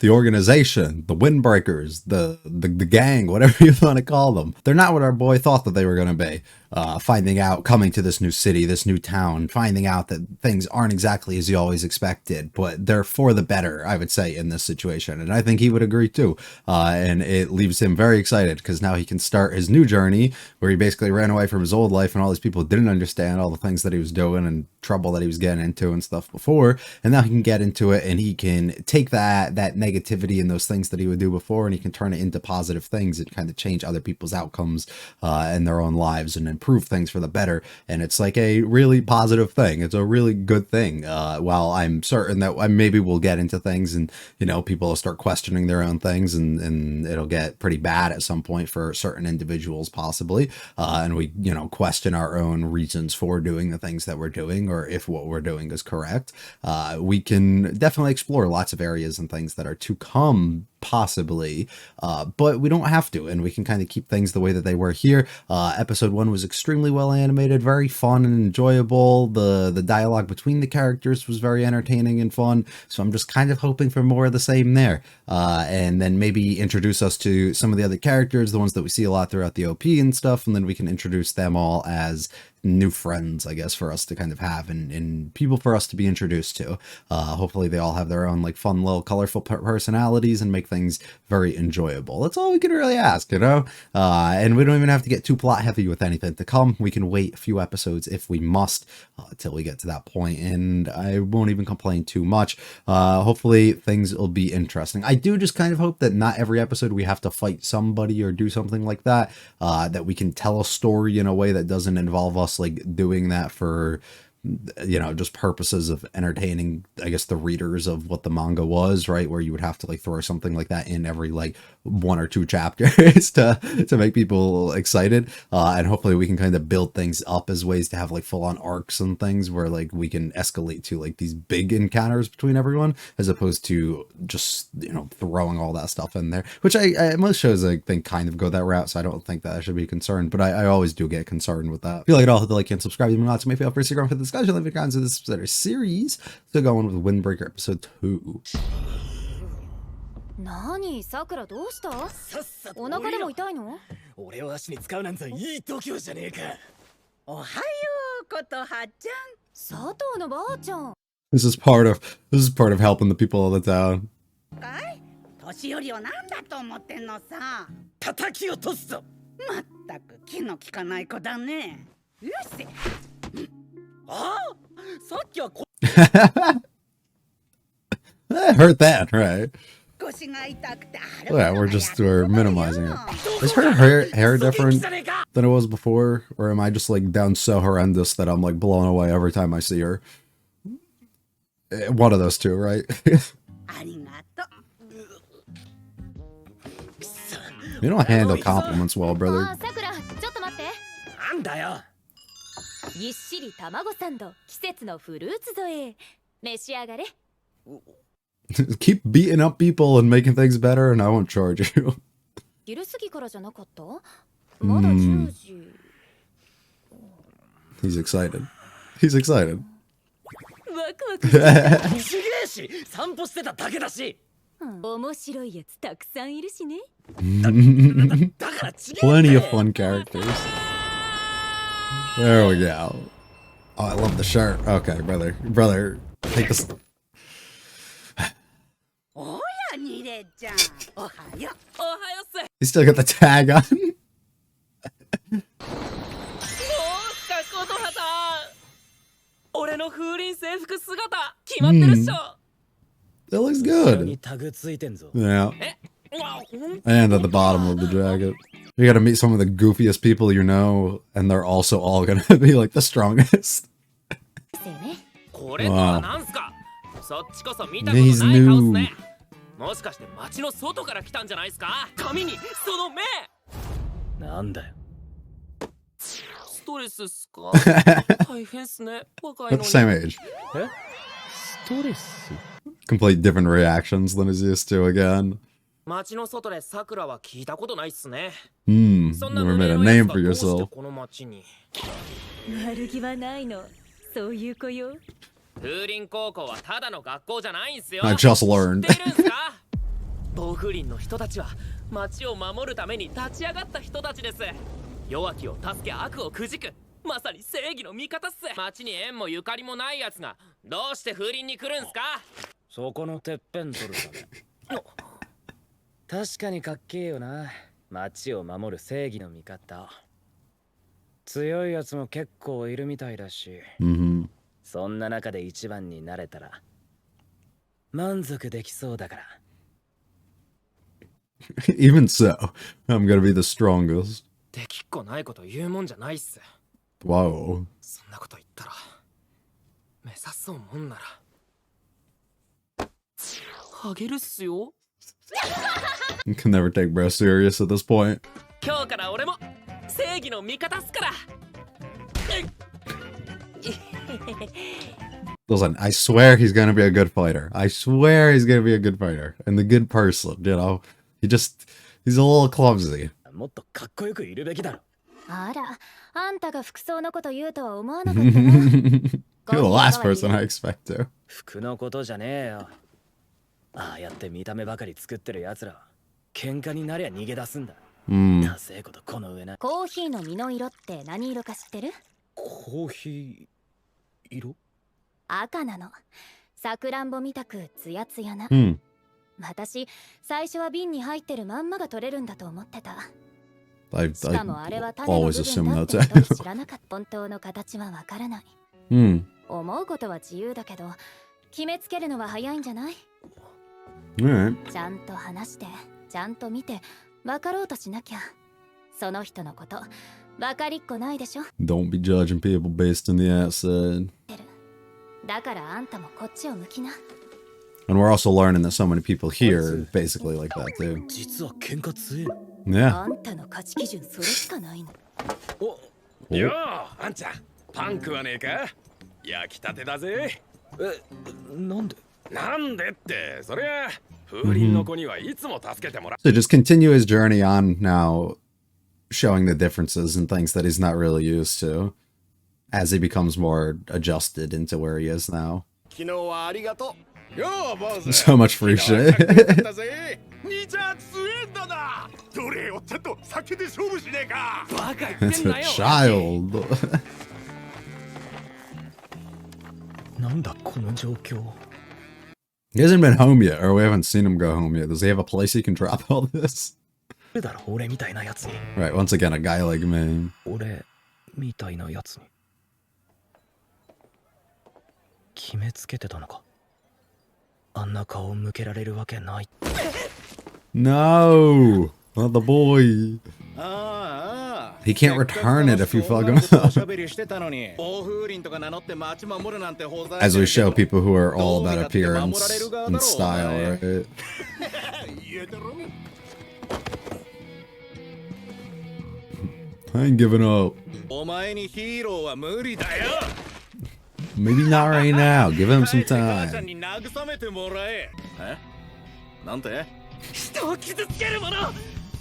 the organization, the windbreakers, the gang, whatever you want to call them. They're not what our boy thought that they were going to be. Finding out, coming to this new city, this new town, finding out that things aren't exactly as you always expected, but they're for the better, I would say, in this situation. And I think he would agree too. And it leaves him very excited because now he can start his new journey where he basically ran away from his old life and all these people didn't understand all the things that he was doing and trouble that he was getting into and stuff before. And now he can get into it and he can take that negativity and those things that he would do before and he can turn it into positive things and kind of change other people's outcomes in their own lives and improve things for the better. And it's like a really positive thing. It's a really good thing. While I'm certain that maybe we'll get into things and, you know, people will start questioning their own things and it'll get pretty bad at some point for certain individuals possibly. And we, you know, question our own reasons for doing the things that we're doing or if what we're doing is correct. We can definitely explore lots of areas and things that are to come possibly, but we don't have to, and we can kind of keep things the way that they were here. Episode 1 was extremely well animated, very fun and enjoyable. The dialogue between the characters was very entertaining and fun, so I'm just kind of hoping for more of the same there. And then maybe introduce us to some of the other characters, the ones that we see a lot throughout the OP and stuff, and then we can introduce them all as new friends, I guess, for us to kind of have and people for us to be introduced to. Hopefully they all have their own like fun little colorful personalities and make things very enjoyable. That's all we can really ask, you know? And we don't even have to get too plot heavy with anything to come. We can wait a few episodes if we must till we get to that point, and I won't even complain too much. Hopefully things will be interesting. I do just kind of hope that not every episode we have to fight somebody or do something like that, that we can tell a story in a way that doesn't involve us like doing that for, you know, just purposes of entertaining, I guess, the readers of what the manga was, right? Where you would have to like throw something like that in every like 1 or 2 chapters to make people excited. And hopefully we can kind of build things up as ways to have like full on arcs and things where like we can escalate to like these big encounters between everyone, as opposed to just, you know, throwing all that stuff in there, which I most shows I think kind of go that route. So I don't think that I should be concerned, but I always do get concerned with that. If you like it all, hit the like and subscribe. You lots of me feel free to stick around for the discussion. Leave your comments in this series. So go on with Windbreaker episode 2. 何さくらどうした？お腹でも痛いの？俺を足に使うなんざいい度胸じゃねえか。おはようことはちゃん。佐藤のばあちゃん。This is part of helping the people of the town. かい？年寄りをなんだと思ってんのさ。叩き落とすぞ。まったく気の利かない子だね。うっせ。あ、さっきはこ。I heard that, right? 腰が痛くて。Yeah, we're minimizing it. Is her hair different than it was before, or am I just like down so horrendous that I'm like blown away every time I see her? One of those two, right? You don't handle compliments well, brother. ぎっしり卵サンド、季節のフルーツ添え。召し上がれ。Keep beating up people and making things better, and I won't charge you. 昼過ぎからじゃなかった？まだ10時。He's excited. He's excited. ワクワクして。すげえし、散歩してただけだし。面白いやつたくさんいるしね。だから違う。Plenty of fun characters. There we go. Oh, I love the shirt. Okay, brother, take this. He still got the tag on. That looks good. Yeah. And at the bottom of the jacket. You gotta meet some of the goofiest people you know, and they're also all gonna be like the strongest. Wow. He's new. もしかして街の外から来たんじゃないですか？髪にその目。なんだよ。ストレスっすか？大変っすね。若いのに。At the same age. え？ストレス？ Complete different reactions than he's used to again. 街の外で桜は聞いたことないっすね。You never made a name for yourself. この街に。悪気はないの。そういう子よ。風林高校はただの学校じゃないんすよ。I just learned. 風林の人たちは町を守るために立ち上がった人たちです。弱きを助け悪をくじく、まさに正義の味方っす。町に縁もゆかりもないやつがどうして風林に来るんすか。そこのてっぺん取るため確かにかっけえよな、町を守る正義の味方。強いやつも結構いるみたいだし、そんな中で一番になれたら満足できそうだから。Even so, I'm gonna be the strongest. できっこないこと言うもんじゃないっす。Whoa. そんなこと言ったら目指そうもんならハゲるっすよ。You can never take bro serious at this point. 今日から俺も正義の味方っすから。Listen, I swear he's gonna be a good fighter. I swear he's gonna be a good fighter and the good person, you know. He's a little clumsy. もっとかっこよくいるべきだろ。あら、あんたが服装のこと言うとは思わなかったな。 You're the last person I expect to. 服のことじゃねえよ。ああやって見た目ばかり作ってる奴らは喧嘩になりゃ逃げ出すんだ。ダセえことこの上ない。コーヒーの実の色って何色か知ってる？コーヒー色？赤なの。さくらんぼみたくツヤツヤな。私、最初は瓶に入ってるまんまが取れるんだと思ってた。しかもあれは種の部分だってことを知らなかった。本当の形はわからない。思うことは自由だけど、決めつけるのは早いんじゃない？ちゃんと話して、ちゃんと見て、分かろうとしなきゃ。その人のこと、分かりっこないでしょ。 Don't be judging people based on the outside. だからあんたもこっちを向きな。And we're also learning that so many people here are basically like that too. 実は喧嘩強えな。Yeah. あんたの価値基準それしかないの。よー、あんちゃん、パン食わねえか？焼きたてだぜ。なんで？なんでって、そりゃ風鈴の子にはいつも助けてもらう。So just continue his journey on now, showing the differences and things that he's not really used to, as he becomes more adjusted into where he is now. 昨日はありがとう。よー、ボス。So much free shit. 兄ちゃん強えんだな。どれよ、ちゃんと酒で勝負しねえか。バカ言って It's ん a なよ。child. なんだこの状況。He hasn't been home yet, or we haven't seen him go home yet. Does he have a place he can drop all this? だろ俺みたいなやつに。 Right, once again, a guy like me. 俺みたいなやつに。決めつけてたのか。あんな顔向けられるわけない。 No, not the boy. He can't return it if you fuck him up. As we show people who are all about appearance and style, right? I ain't giving up. Maybe not right now. Give him some time. 人を傷つける者、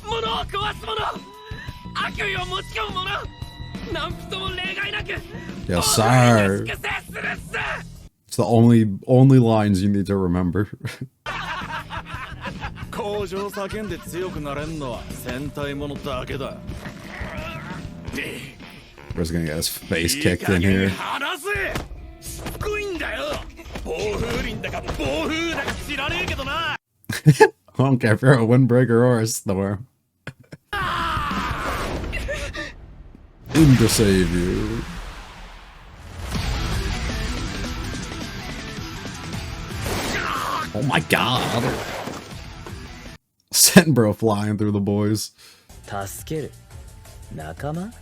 物を壊す者、悪意を持ち込む者、何人も例外なく Yes, sir. It's the only lines you need to remember. 工場叫んで強くなれんのは戦隊ものだけだ。 We're just gonna get his face kicked in here. 話せ。しつこいんだよ。暴風林だか暴風だか知らねえけどな。 I don't care if you're a windbreaker or a storm. In to save you. Oh my god. Sent bro flying through the boys. 助ける仲間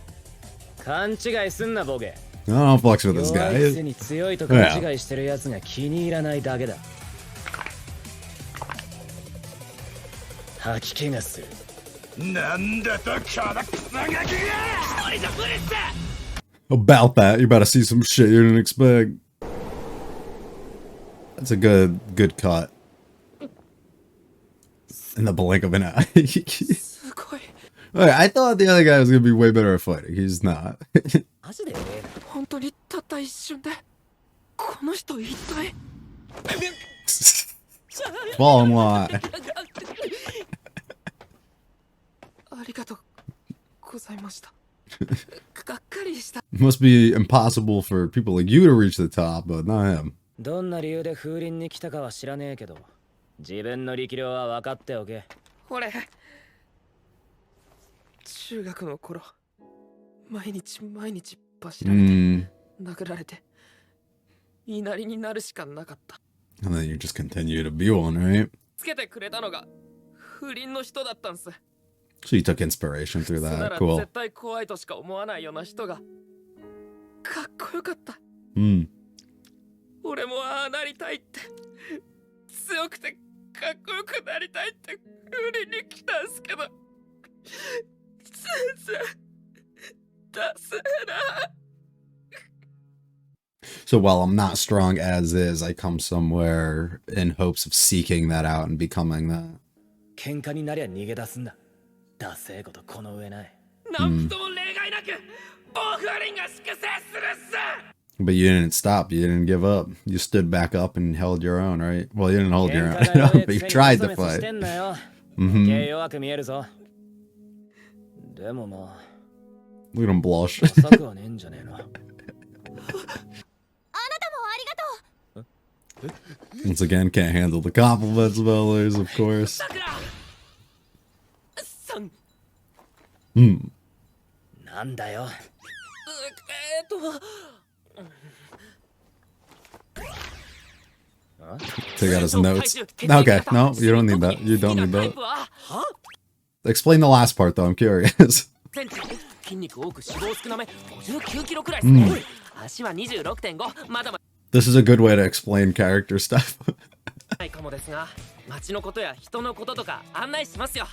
勘違いすんなボケ。 I don't flex with this 弱いくせ guy. に強いと勘違いしてるやつが気に入らないだけだ。吐き気がする。なんだとこのクソガキが。一人じゃ無理って。 About that, you're about to see some shit you didn't expect. That's a good cut. In the blink of an eye. Wait, I thought the other guy was gonna be way better at fighting. He's not. マジで本当にたった一瞬でこの人一体 Fall in line. Must be impossible for people like you to reach the top, but not him. どんな理由で風林に来たかは知らねえけど、自分の力量は分かっておけ。俺中学の頃毎日走られて殴られて言いなりになるしかなかった。 And then you just continue to be one, right? つけてくれたのが不倫の人だったんす。 So you took inspiration through な that. ら Cool. 絶対怖いとしか思わないような人がかっこよかった。 俺もああなりたいって、強くてかっこよくなりたいって売りに来たんすけど、全然出せない。 So while I'm not strong as is, I come somewhere in hopes of seeking that out and becoming that. 喧嘩になりゃ逃げ出すんだ。ダセえことこの上ない。なんとも例外なく暴風林が粛清するっす。 But you didn't stop. You didn't give up. You stood back up and held your own, right? Well, you didn't hold your own, but you tried to fight. 弱く見えるぞ。でもまあ。 Look at him blush. Once again, can't handle the compliments of others, of course. なんだよ。Take out his notes. Okay, no, you don't need that. You don't need that. Explain the last part, though. I'm curious. 筋肉多く脂肪少なめ59キロくらいですね。足は26.5。まだまだ。 This is a good way to explain character stuff. ないかもですが、街のことや人のこととか案内しますよ。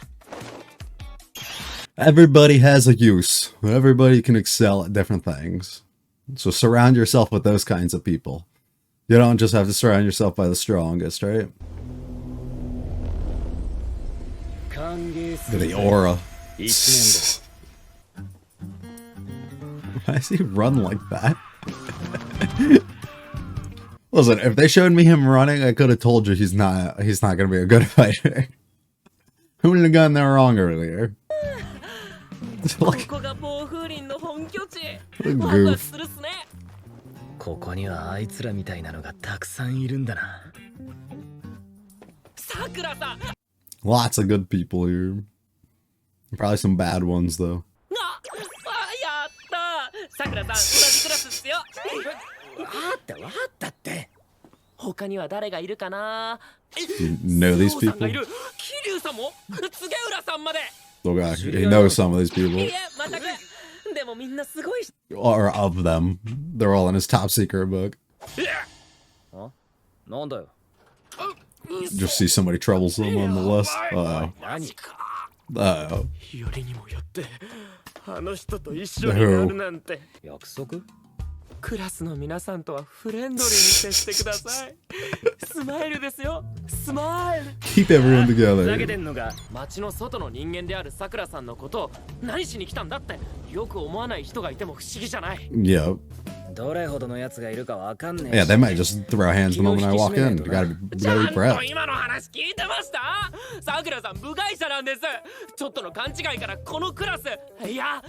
Everybody has a use. Everybody can excel at different things. So surround yourself with those kinds of people. You don't just have to surround yourself by the strongest, right? The aura. Why does he run like that? Listen, if they showed me him running, I could have told you he's not gonna be a good fighter. Who would have gotten that wrong earlier? Like, what a goof. ここにはあいつらみたいなのがたくさんいるんだな。さくらさん。 Lots of good people here. Probably some bad ones though. やった。さくらさん同じクラスっすよ。わかったって。他には誰がいるかな。You know these people? 桐生さんも、柘植浦さんまで。 Oh god, he knows some of these people. いえ、全く。でもみんなすごい。 Or of them. They're all in his top secret book. なんだよ。 Just see somebody troublesome on the list. Uh-oh. Uh-oh. よりにもよってあの人と一緒になるなんて。約束？クラスの皆さんとはフレンドリーに接してください。スマイルですよ。スマイル。 Keep everyone together. 投げてんのが街の外の人間であるさくらさんのことを何しに来たんだってよく思わない人がいても不思議じゃない。 Yep. どれほどのやつがいるかわかんねえ。 Yeah, they might just throw hands the moment I walk in. You gotta be ちゃんと prepped. 今の話聞いてました？さくらさん部外者なんです。ちょっとの勘違いからこのクラス、いや、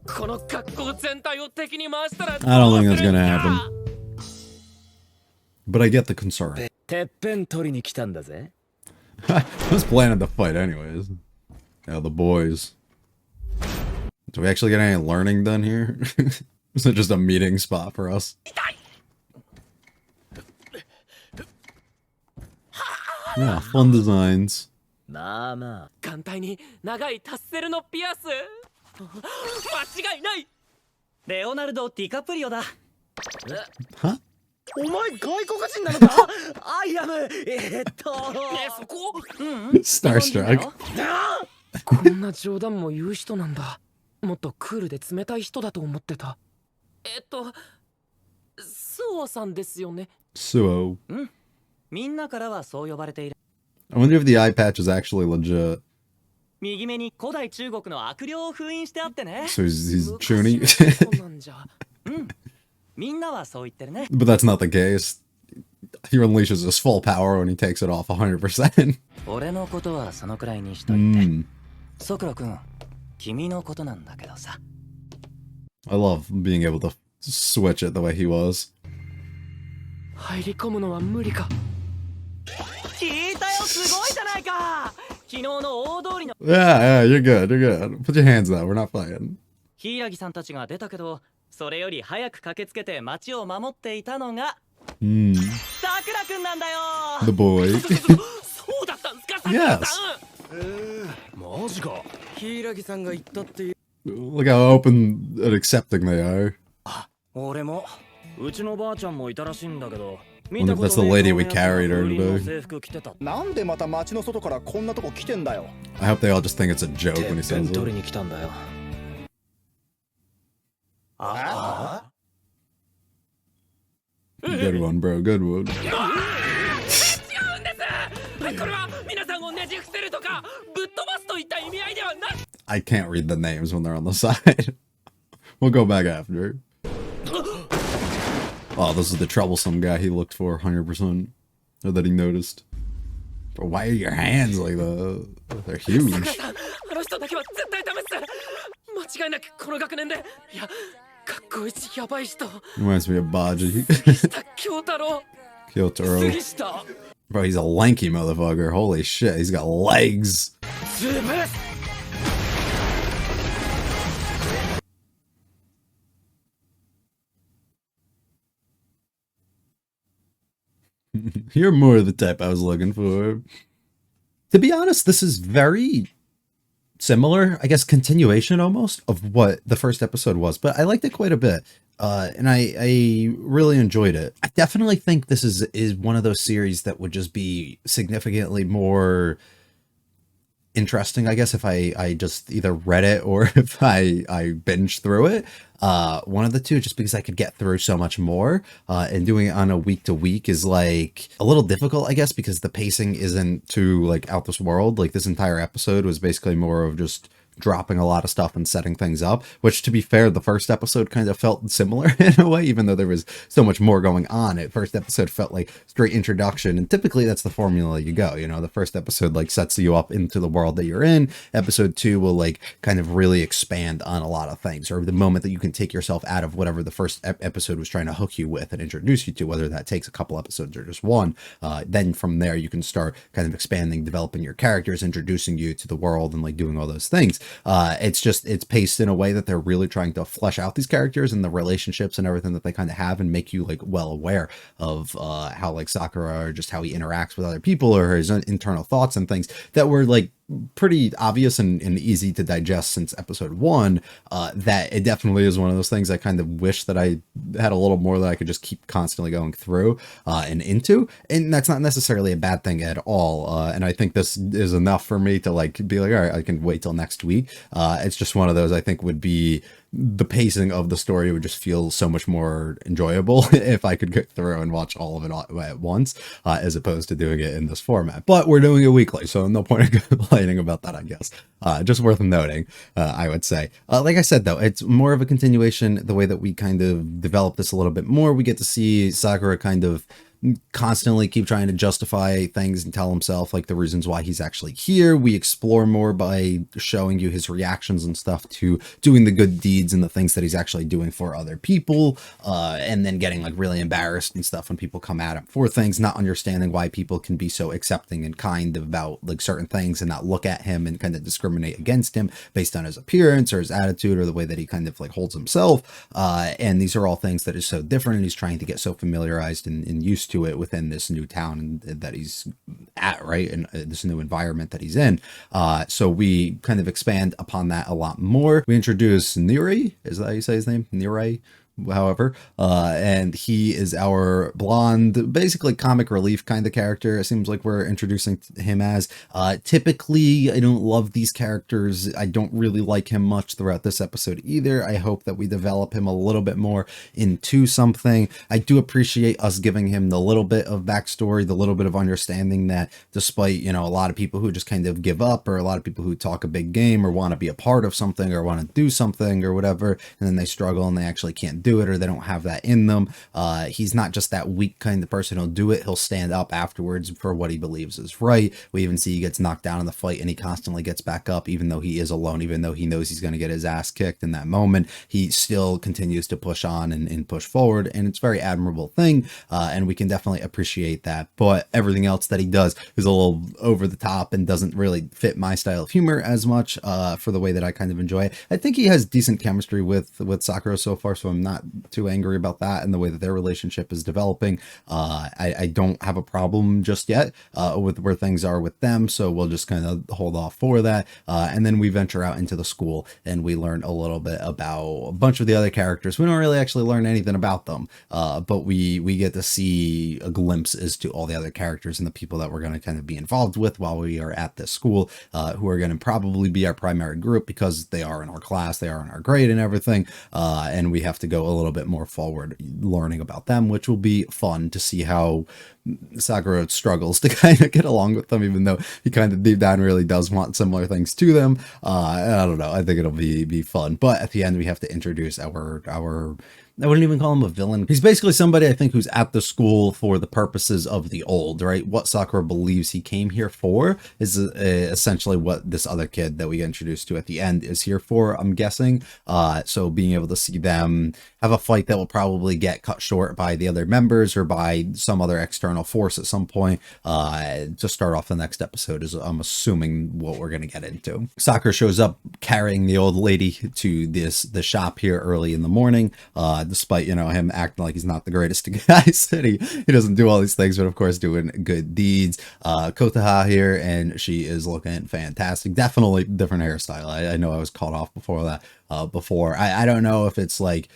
この学校全体を敵に回したら I don't think that's gonna happen. But I get the concern. てっぺん取りに来たんだぜ。I was planning to fight anyways. Yeah, the boys. Do we actually get any learning done here? Is it just a meeting spot for us? Yeah, fun designs. まあまあ。眼帯に長いタッセルのピアス。間違いない。レオナルド・ディカプリオだ。Huh? お前外国人なのか？アイアム。そこ？Starstruck. こんな冗談も言う人なんだ。もっとクールで冷たい人だと思ってた。スオさんですよね。Suo. みんなからはそう呼ばれている。 I wonder if the eye patch is actually legit. 右目に古代中国の悪霊を封印してあってね。 So he's chuny. そうなんじゃ。みんなはそう言ってるね。 But that's not the case. He unleashes his full power when he takes it off 100%. 俺のことはそのくらいにしといて。さくらくん、君のことなんだけどさ。I love being able to switch it the way he was. 入り込むのは無理か。聞いたよ、すごいじゃないか。昨日の大通りの。Yeah, you're good, you're good. Put your hands down, we're not playing. 柊さんたちが出たけど、それより早く駆けつけて町を守っていたのが、さくらくんなんだよ。The boy. そうだったんですか、さくらさん。マジか。柊さんが言ったっていう。Look how open and accepting they are. 俺もうちのばあちゃんもいたらしいんだけど。 Wonder if that's the lady we carried her today. なんでまた町の外からこんなとこ来てんだよ。 I hope they all just think it's a joke when he says 取り it. に来たんだよ。Good one, bro, good one. 違うんです。これは皆さんをねじ伏せるとかぶっ飛ばすといった意味合いではない。 I can't read the names when they're on the side. We'll go back after. Oh, this is the troublesome guy he looked for 100%. Or that he noticed. But why are your hands like that? They're huge. あの人だけは絶対ダメっす。間違いなくこの学年で、いや、学校一やばい人。 Reminds me of Baji. 京太郎。 Kyotaro. 杉下。 Bro, he's a lanky motherfucker. Holy shit, he's got legs. ズブ。 You're more the type I was looking for. To be honest, this is very similar, I guess, continuation almost of what the first episode was, but I liked it quite a bit. And I really enjoyed it. I definitely think this is one of those series that would just be significantly more interesting, I guess, if I just either read it or if I binged through it. One of the two, just because I could get through so much more. And doing it on a week to week is like a little difficult, I guess, because the pacing isn't too like out this world. Like this entire episode was basically more of just dropping a lot of stuff and setting things up, which, to be fair, the first episode kind of felt similar in a way, even though there was so much more going on. It first episode felt like straight introduction, and typically that's the formula you go, you know. The first episode like sets you up into the world that you're in. Episode 2 will like kind of really expand on a lot of things, or the moment that you can take yourself out of whatever the first episode was trying to hook you with and introduce you to, whether that takes a couple episodes or just one. Then from there you can start kind of expanding, developing your characters, introducing you to the world, and like doing all those things. It's paced in a way that they're really trying to flesh out these characters and the relationships and everything that they kind of have, and make you like well aware of how like Sakura, or just how he interacts with other people, or his internal thoughts and things that were like pretty obvious and easy to digest since episode 1. That it definitely is one of those things I kind of wish that I had a little more that I could just keep constantly going through and into, and that's not necessarily a bad thing at all. And I think this is enough for me to like be like, all right, I can wait till next week. It's just one of those I think would be, the pacing of the story would just feel so much more enjoyable if I could get through and watch all of it at once, as opposed to doing it in this format. But we're doing it weekly, so no point in complaining about that, I guess. Just worth noting, I would say. Like I said, though, it's more of a continuation, the way that we kind of develop this a little bit more. We get to see Sakura kind of constantly keep trying to justify things and tell himself like the reasons why he's actually here. We explore more by showing you his reactions and stuff to doing the good deeds and the things that he's actually doing for other people, and then getting like really embarrassed and stuff when people come at him for things, not understanding why people can be so accepting and kind about like certain things and not look at him and kind of discriminate against him based on his appearance or his attitude or the way that he kind of like holds himself. And these are all things that is so different, and he's trying to get so familiarized and used to it within this new town that he's at, right? And this new environment that he's in. So we kind of expand upon that a lot more. We introduce Niri, is that how you say his name? Niri? However, and he is our blonde, basically comic relief kind of character. It seems like we're introducing him as. Typically, I don't love these characters. I don't really like him much throughout this episode either. I hope that we develop him a little bit more into something. I do appreciate us giving him the little bit of backstory, the little bit of understanding that despite, you know, a lot of people who just kind of give up, or a lot of people who talk a big game or want to be a part of something or want to do something or whatever, and then they struggle and they actually can't can't do it or they don't have that in them. He's not just that weak kind of person who'll do it. He'll stand up afterwards for what he believes is right. We even see he gets knocked down in the fight and he constantly gets back up, even though he is alone, even though he knows he's going to get his ass kicked in that moment. He still continues to push on and push forward, and it's a very admirable thing, and we can definitely appreciate that. But everything else that he does is a little over the top and doesn't really fit my style of humor as much for the way that I kind of enjoy it. I think he has decent chemistry with Sakura so far, so I'm not too angry about that and the way that their relationship is developing. I don't have a problem just yet with where things are with them, so we'll just kind of hold off for that. And then we venture out into the school and we learn a little bit about a bunch of the other characters. We don't really actually learn anything about them, but we get to see a glimpse as to all the other characters and the people that we're going to kind of be involved with while we are at this school, who are going to probably be our primary group because they are in our class, they are in our grade and everything, and we have to go a little bit more forward learning about them, which will be fun to see how Sakura struggles to kind of get along with them, even though he kind of deep down really does want similar things to them. I don't know. I think it'll be fun. But at the end, we have to introduce our I wouldn't even call him a villain. He's basically somebody, I think, who's at the school for the purposes of the old, right? What Sakura believes he came here for is essentially what this other kid that we get introduced to at the end is here for, I'm guessing. So being able to see them have a fight that will probably get cut short by the other members or by some other external force at some point, to start off the next episode is, I'm assuming, what we're going to get into. Sakura shows up carrying the old lady to the shop here early in the morning, despite, you know, him acting like he's not the greatest of guys. He doesn't do all these things, but of course doing good deeds. Kotaha here, and she is looking fantastic. Definitely different hairstyle. I know I was caught off before that. I don't know if it's like,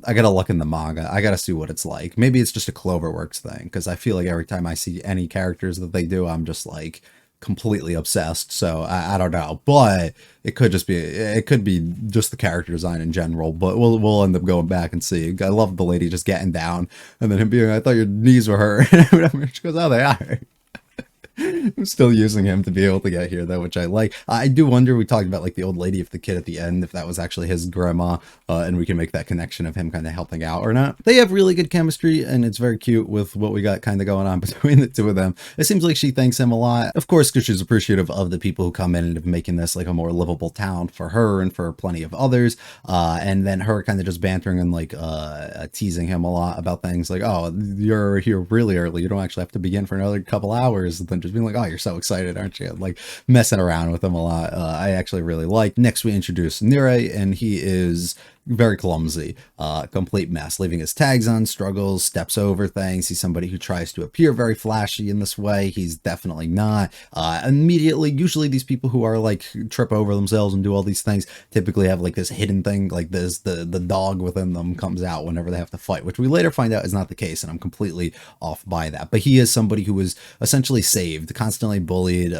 I gotta look in the manga. I gotta see what it's like. Maybe it's just a Cloverworks thing, because I feel like every time I see any characters that they do, I'm just like completely obsessed. So I don't know, but it could be just the character design in general. But we'll end up going back and see. I love the lady just getting down and then him being, I thought your knees were hurt. She goes, oh, they are. I'm still using him to be able to get here though, which I like. I do wonder, we talked about like the old lady, if the kid at the end, if that was actually his grandma, and we can make that connection of him kind of helping out or not. They have really good chemistry and it's very cute with what we got kind of going on between the two of them. It seems like she thanks him a lot, of course, because she's appreciative of the people who come in and of making this like a more livable town for her and for plenty of others. And then her kind of just bantering and like teasing him a lot about things like, oh, you're here really early, you don't actually have to begin for another couple hours, and then just being like, oh, you're so excited, aren't you? Like messing around with him a lot. I actually really like. Next we introduce Nire, and he is very clumsy, complete mess, leaving his tags on, struggles, steps over things. He's somebody who tries to appear very flashy in this way. He's definitely not. Immediately, usually these people who are like trip over themselves and do all these things typically have like this hidden thing, like this, the dog within them comes out whenever they have to fight, which we later find out is not the case, and I'm completely off by that. But he is somebody who was essentially saved, constantly bullied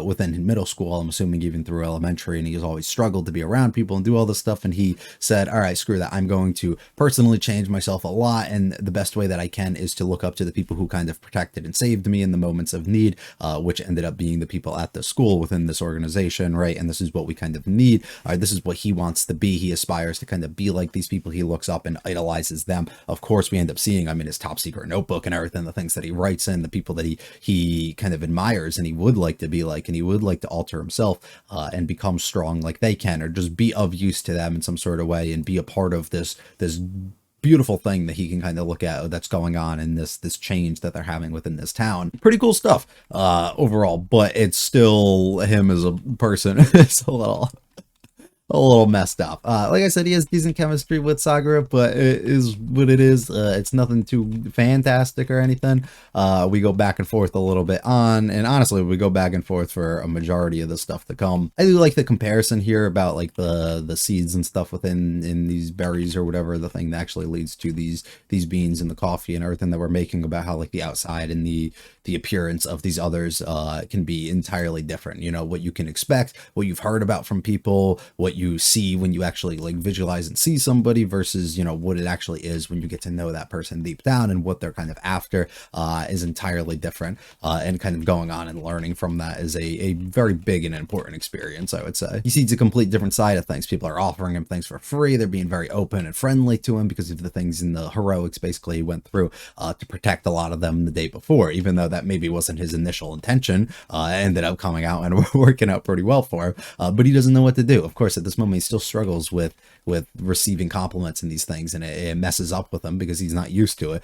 within middle school, I'm assuming even through elementary, and he has always struggled to be around people and do all this stuff, and he said, all right, screw that. I'm going to personally change myself a lot, and the best way that I can is to look up to the people who kind of protected and saved me in the moments of need, which ended up being the people at the school within this organization, right? And this is what we kind of need. This is what he wants to be. He aspires to kind of be like these people. He looks up and idolizes them. Of course, we end up seeing, I mean, his top secret notebook and everything, the things that he writes in, the people that he kind of admires and he would like to be like, and he would like to alter himself and become strong like they can, or just be of use to them in some sort of way and be a part of this beautiful thing that he can kind of look at that's going on in this change that they're having within this town. Pretty cool stuff overall, but it's still him as a person. It's a little messed up. Like I said, he has decent chemistry with Sakura, but it is what it is. It's nothing too fantastic or anything. We go back and forth a little bit on, and honestly, we go back and forth for a majority of the stuff to come. I do like the comparison here about like the seeds and stuff within these berries or whatever, the thing that actually leads to these beans and the coffee and everything that we're making, about how like the outside and the appearance of these others can be entirely different. You know, what you can expect, what you've heard about from people, what what you see when you actually like visualize and see somebody versus, you know, what it actually is when you get to know that person deep down, and what they're kind of after is entirely different. And kind of going on and learning from that is a very big and important experience, I would say. He sees a complete different side of things. People are offering him things for free. They're being very open and friendly to him because of the things in the heroics basically he went through to protect a lot of them the day before, even though that maybe wasn't his initial intention. Ended up coming out and working out pretty well for him, but he doesn't know what to do. Of course, at this moment, he still struggles with receiving compliments and these things, and it messes up with him because he's not used to it,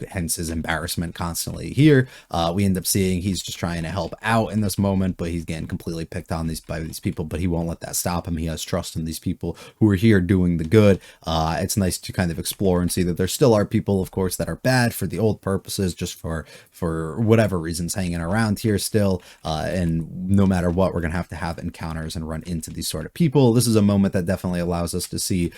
hence his embarrassment constantly. Here we end up seeing he's just trying to help out in this moment, but he's getting completely picked on by these people, but he won't let that stop him. He has trust in these people who are here doing the good. It's nice to kind of explore and see that there still are people, of course, that are bad for the old purposes, just for whatever reasons, hanging around here still, and no matter what, we're gonna have to have encounters and run into these sort of people. This is a moment that definitely allows us to see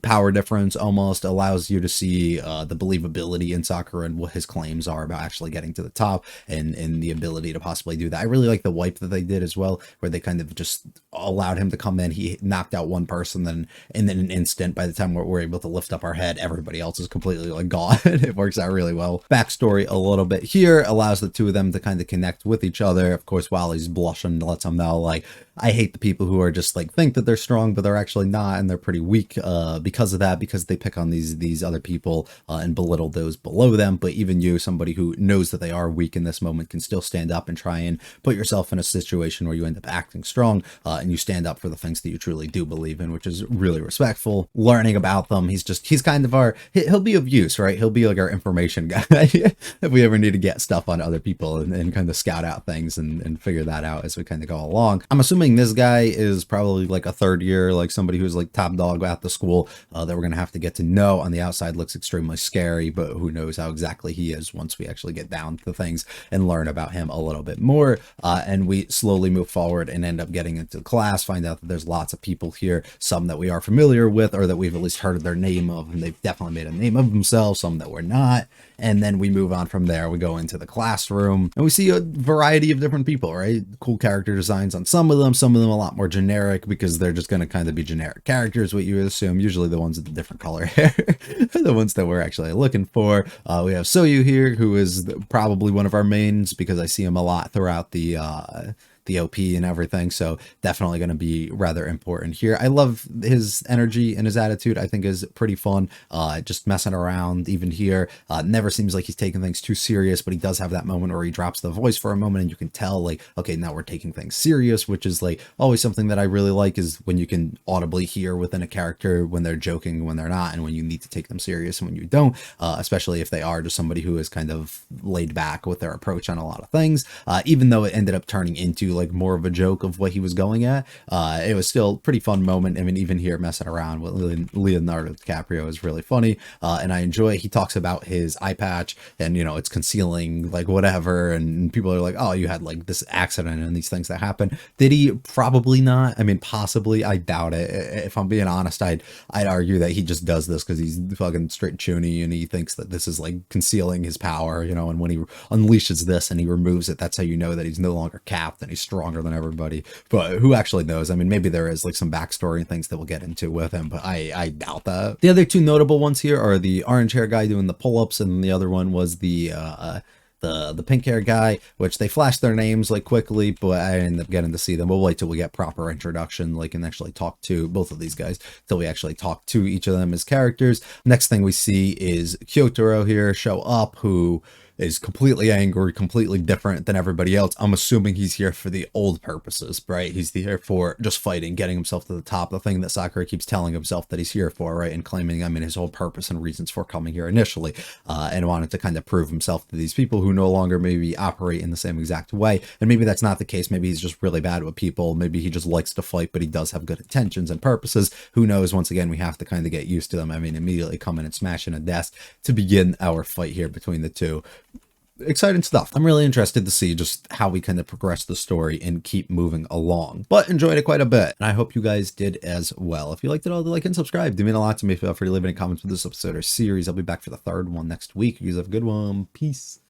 power difference, almost allows you to see the believability in Sakura and what his claims are about actually getting to the top, and the ability to possibly do that. I really like the wipe that they did as well, where they kind of just allowed him to come in. He knocked out one person, then in an instant, by the time we're able to lift up our head, everybody else is completely like gone. It works out really well. Backstory a little bit here allows the two of them to kind of connect with each other. Of course, while he's blushing, lets him know, like, I hate the people who are just like think that they're strong, but they're actually not, and they're pretty weak because of that, because they pick on these other people and belittle those below them. But even you, somebody who knows that they are weak in this moment, can still stand up and try and put yourself in a situation where you end up acting strong, and you stand up for the things that you truly do believe in, which is really respectful. Learning about them, he's kind of he'll be of use, right? He'll be like our information guy if we ever need to get stuff on other people and kind of scout out things and figure that out as we kind of go along. I'm assuming this guy is probably like a third year, like somebody who's like top dog at the school that we're gonna have to get to know. On the outside looks extremely scary, but who knows how exactly he is once we actually get down to things and learn about him a little bit more. And we slowly move forward and end up getting into class, find out that there's lots of people here, some that we are familiar with or that we've at least heard their name of, and they've definitely made a name of themselves, some that we're not. And then we move on from there. We go into the classroom and we see a variety of different people, right? Cool character designs on some of them a lot more generic because they're just going to kind of be generic characters, what you would assume. Usually the ones with the different color hair are the ones that we're actually looking for. We have Soyu here, who is probably one of our mains because I see him a lot throughout the OP and everything, so definitely going to be rather important here. I love his energy and his attitude. I think is pretty fun, just messing around even here. Never seems like he's taking things too serious, but he does have that moment where he drops the voice for a moment and you can tell, like, okay, now we're taking things serious, which is like always something that I really like, is when you can audibly hear within a character when they're joking, when they're not, and when you need to take them serious and when you don't, especially if they are just somebody who is kind of laid back with their approach on a lot of things. Even though it ended up turning into like more of a joke of what he was going at, it was still a pretty fun moment. I mean, even here messing around with Leonardo DiCaprio is really funny, and I enjoy. He talks about his eye patch and, you know, it's concealing like whatever, and people are like, oh, you had like this accident and these things that happen. Did he? Probably not. I mean, possibly. I doubt it. If I'm being honest, I'd argue that he just does this because he's fucking straight chuny and he thinks that this is like concealing his power, you know, and when he unleashes this and he removes it, that's how you know that he's no longer capped and he's stronger than everybody. But who actually knows? I mean, maybe there is like some backstory and things that we'll get into with him, but I doubt that. The other two notable ones here are the orange hair guy doing the pull-ups, and the other one was the pink hair guy, which they flashed their names like quickly, but I ended up getting to see them. We'll wait till we get proper introduction, like, and actually talk to both of these guys, till we actually talk to each of them as characters. Next thing we see is Kyotaro here show up, who is completely angry, completely different than everybody else. I'm assuming he's here for the old purposes, right? He's here for just fighting, getting himself to the top, the thing that Sakura keeps telling himself that he's here for, right? And claiming, I mean, his whole purpose and reasons for coming here initially, and wanted to kind of prove himself to these people who no longer maybe operate in the same exact way. And maybe that's not the case. Maybe he's just really bad with people. Maybe he just likes to fight, but he does have good intentions and purposes. Who knows? Once again, we have to kind of get used to them. I mean, immediately coming and smashing a desk to begin our fight here between the two. Exciting stuff. I'm really interested to see just how we kind of progress the story and keep moving along, but enjoyed it quite a bit, and I hope you guys did as well. If you liked it, all, like and subscribe. Do mean a lot to me. Feel free to leave any comments for this episode or series. I'll be back for the third one next week. You guys have a good one. Peace.